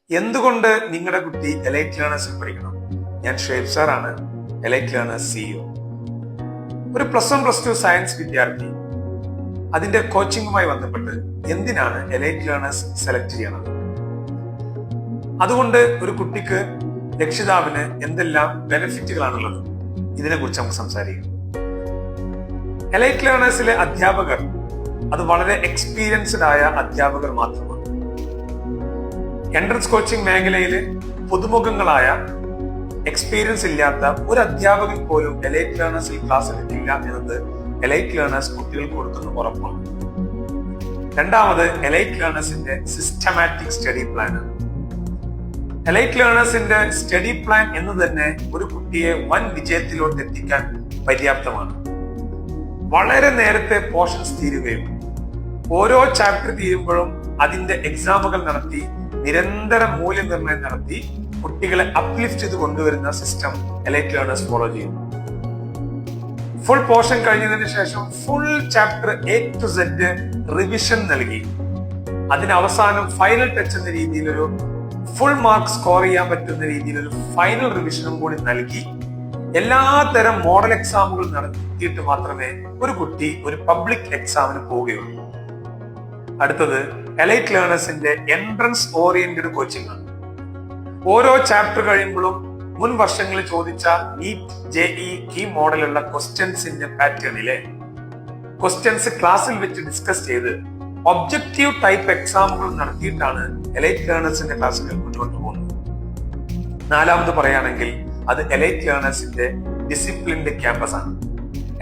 എന്തുകൊണ്ട് നിങ്ങളുടെ കുട്ടി എലൈറ്റ് ലേണേഴ്സിൽ പഠിക്കണം? ഞാൻ ഷുഹൈബ് സാറാണ്, എലൈറ്റ് ലേണേഴ്സ് CEO. ഒരു +1 +2 സയൻസ് വിദ്യാർത്ഥി അതിന്റെ കോച്ചിങ്ങുമായി ബന്ധപ്പെട്ട് എന്തിനാണ് എലൈറ്റ് ലേണേഴ്സ് സെലക്ട് ചെയ്യണത്? അതുകൊണ്ട് ഒരു കുട്ടിക്ക് രക്ഷിതാവിന് എന്തെല്ലാം ബെനിഫിറ്റുകളാണുള്ളത്, ഇതിനെ കുറിച്ച് നമുക്ക് സംസാരിക്കാം. എലൈറ്റ് ലേണേഴ്സിലെ അധ്യാപകർ അത് വളരെ എക്സ്പീരിയൻസ്ഡ് ആയ അധ്യാപകർ മാത്രമാണ്. എൻട്രൻസ് കോച്ചിങ് മേഖലയിൽ പുതുമുഖങ്ങളായ എക്സ്പീരിയൻസ് ഇല്ലാത്ത ഒരു അധ്യാപകൻ പോലും എലൈറ്റ് ലേണേഴ്സിൽ ക്ലാസ് എടുക്കില്ല എന്നത് എലൈറ്റ് ലേണേഴ്സ് കുട്ടികൾക്ക് കൊടുക്കുന്ന ഉറപ്പാണ്. രണ്ടാമത്, എലൈറ്റ് ലേണേഴ്സിന്റെ സിസ്റ്റമാറ്റിക് സ്റ്റഡി പ്ലാൻ ആണ്. എലൈറ്റ് ലേണേഴ്സിന്റെ സ്റ്റഡി പ്ലാൻ എന്ന് തന്നെ ഒരു കുട്ടിയെ വൻ വിജയത്തിലോട്ട് എത്തിക്കാൻ പര്യാപ്തമാണ്. വളരെ നേരത്തെ പോർഷൻസ് തീരുകയും ഓരോ ചാപ്റ്റർ തീരുമ്പോഴും അതിന്റെ എക്സാമുകൾ നടത്തി നിരന്തരം മൂല്യനിർണ്ണയം നടത്തി കുട്ടികളെ അപ്ലിഫ്റ്റ് ചെയ്ത് കൊണ്ടുവരുന്ന സിസ്റ്റം എലൈറ്റ് ലേണേഴ്സ് ഫോളോ ചെയ്യുന്നു. ഫുൾ പോർഷൻ കഴിഞ്ഞതിന് ശേഷം full chapter A to Z revision നൽകി അതിന് അവസാനം ഫൈനൽ ടച്ച് എന്ന രീതിയിൽ ഒരു ഫുൾ മാർക്ക് സ്കോർ ചെയ്യാൻ പറ്റുന്ന രീതിയിൽ ഒരു ഫൈനൽ റിവിഷനും കൂടി നൽകി എല്ലാ തരം മോഡൽ എക്സാമുകൾ നടത്തിയിട്ട് മാത്രമേ ഒരു കുട്ടി ഒരു പബ്ലിക് എക്സാമിന് പോവുകയുള്ളൂ. അടുത്തത്, എലൈറ്റ് ലേണേഴ്സിന്റെ എൻട്രൻസ് ഓറിയന്റഡ് കോച്ചിങ് ആണ്. ഓരോ ചാപ്റ്റർ കഴിയുമ്പോഴും മുൻ വർഷങ്ങളിൽ ചോദിച്ച നീറ്റ് JEE കീ മോഡലുള്ള ക്വസ്റ്റ്യൻസിന്റെ പാറ്റേണിലെ ക്വസ്റ്റ്യൻസ് ക്ലാസ്സിൽ വെച്ച് ഡിസ്കസ് ചെയ്ത് ഒബ്ജക്റ്റീവ് ടൈപ്പ് എക്സാമുകൾ നടത്തിയിട്ടാണ് എലൈറ്റ് ലേണേഴ്സിന്റെ ക്ലാസ്സുകൾ മുന്നോട്ട് പോകുന്നത്. നാലാമത് പറയുകയാണെങ്കിൽ അത് എലൈറ്റ് ലേണേഴ്സിന്റെ ഡിസിപ്ലിൻഡ് ക്യാമ്പസ് ആണ്.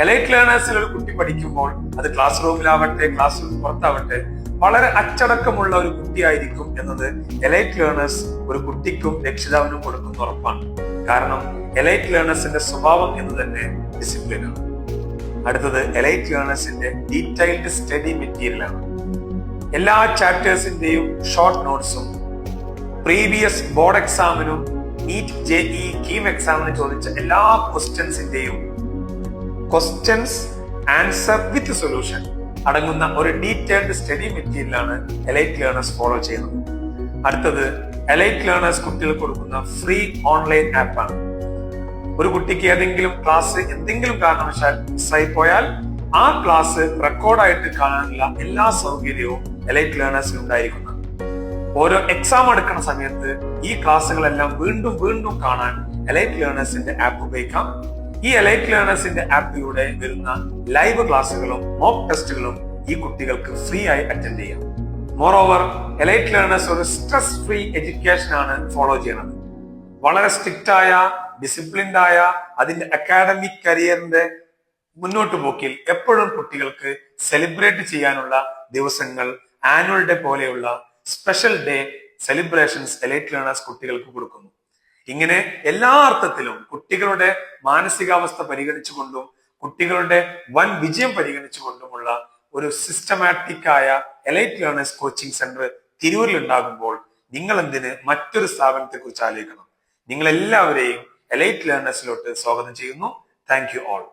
എലൈറ്റ് ലേണേഴ്സിൽ ഒരു കുട്ടി പഠിക്കുമ്പോൾ അത് ക്ലാസ് റൂമിലാവട്ടെ ക്ലാസ് റൂമിൽ പുറത്താവട്ടെ വളരെ അച്ചടക്കമുള്ള ഒരു കുട്ടിയായിരിക്കും എന്നത് എലൈറ്റ് ലേണേഴ്സ് ഒരു കുട്ടിക്കും രക്ഷിതാവിനും കൊടുക്കുന്ന ഉറപ്പാണ്. കാരണം എലൈറ്റ് ലേണേഴ്സിന്റെ സ്വഭാവം എന്ന് തന്നെ ഡിസിപ്ലിൻ ആണ്. അടുത്തത്, എലൈറ്റ് ലേണേഴ്സിന്റെ ഡീറ്റെയിൽഡ് സ്റ്റഡി മെറ്റീരിയൽ ആണ്. എല്ലാ ചാപ്റ്റേഴ്സിന്റെയും ഷോർട്ട് നോട്ട്സും പ്രീവിയസ് ബോർഡ് എക്സാമിനും നീറ്റ് JEE കീം എക്സാമിന് ചോദിച്ച എല്ലാ ക്വസ്റ്റ്യൻസിന്റെയും ക്വസ്റ്റ്യൻസ് ആൻസർ വിത്ത് സൊല്യൂഷൻ അടങ്ങുന്ന ഒരു ഡീറ്റെയിൽഡ് സ്റ്റഡി മെറ്റീരിയൽ ആണ് എലൈറ്റ് ലേണേഴ്സ് ഫോളോ ചെയ്യുന്നത്. അടുത്തത്, എലൈറ്റ് ലേണേഴ്സ് കുട്ടികൾക്ക് കൊടുക്കുന്ന ഫ്രീ ഓൺലൈൻ ആപ്പ് ആണ്. ഒരു കുട്ടിക്ക് ഏതെങ്കിലും ക്ലാസ് എന്തെങ്കിലും കാരണവശാൽ മിസ്സായി പോയാൽ ആ ക്ലാസ് റെക്കോർഡായിട്ട് കാണാനുള്ള എല്ലാ സൗകര്യവും എലൈറ്റ് ലേണേഴ്സിൽ ഉണ്ടായിരിക്കുന്നത്. ഓരോ എക്സാം എടുക്കുന്ന സമയത്ത് ഈ ക്ലാസ്സുകളെല്ലാം വീണ്ടും വീണ്ടും കാണാൻ എലൈറ്റ് ലേണേഴ്സിന്റെ ആപ്പ് ഉപയോഗിക്കാം. ഈ എലൈറ്റ് ലേണേഴ്സിന്റെ ആപ്പിലൂടെ വരുന്ന ലൈവ് ക്ലാസ്സുകളും മോക്ക് ടെസ്റ്റുകളും ഈ കുട്ടികൾക്ക് ഫ്രീ ആയി അറ്റൻഡ് ചെയ്യാം. മോറോവർ, എലൈറ്റ് ലേണേഴ്സ് ഒരു സ്ട്രെസ് ഫ്രീ എഡ്യൂക്കേഷൻ ആണ് ഫോളോ ചെയ്യുന്നത്. വളരെ സ്ട്രിക്റ്റ് ആയ ഡിസിപ്ലിൻഡ് ആയ അതിന്റെ അക്കാഡമിക് കരിയറിന്റെ മുന്നോട്ട് പോക്കിൽ എപ്പോഴും കുട്ടികൾക്ക് സെലിബ്രേറ്റ് ചെയ്യാനുള്ള ദിവസങ്ങൾ, ആനുവൽ ഡേ പോലെയുള്ള special day celebrations elite learners കുട്ടികൾക്ക് കൊടുക്കുന്നു. ഇങ്ങനെ എല്ലാ അർത്ഥത്തിലും കുട്ടികളുടെ മാനസികാവസ്ഥ പരിഗണിച്ചുകൊണ്ടും കുട്ടികളുടെ വൻ വിജയം പരിഗണിച്ചുകൊണ്ടുമുള്ള ഒരു സിസ്റ്റമാറ്റിക് ആയ എലൈറ്റ് ലേണേഴ്സ് കോച്ചിങ് സെന്റർ തിരൂരിൽ ഉണ്ടാകുമ്പോൾ നിങ്ങൾ എന്തിന് മറ്റൊരു സ്ഥാപനത്തെ കുറിച്ച് ആലോചിക്കണം? നിങ്ങൾ എല്ലാവരെയും എലൈറ്റ് ലേണേഴ്സിലോട്ട് സ്വാഗതം ചെയ്യുന്നു. Thank you all.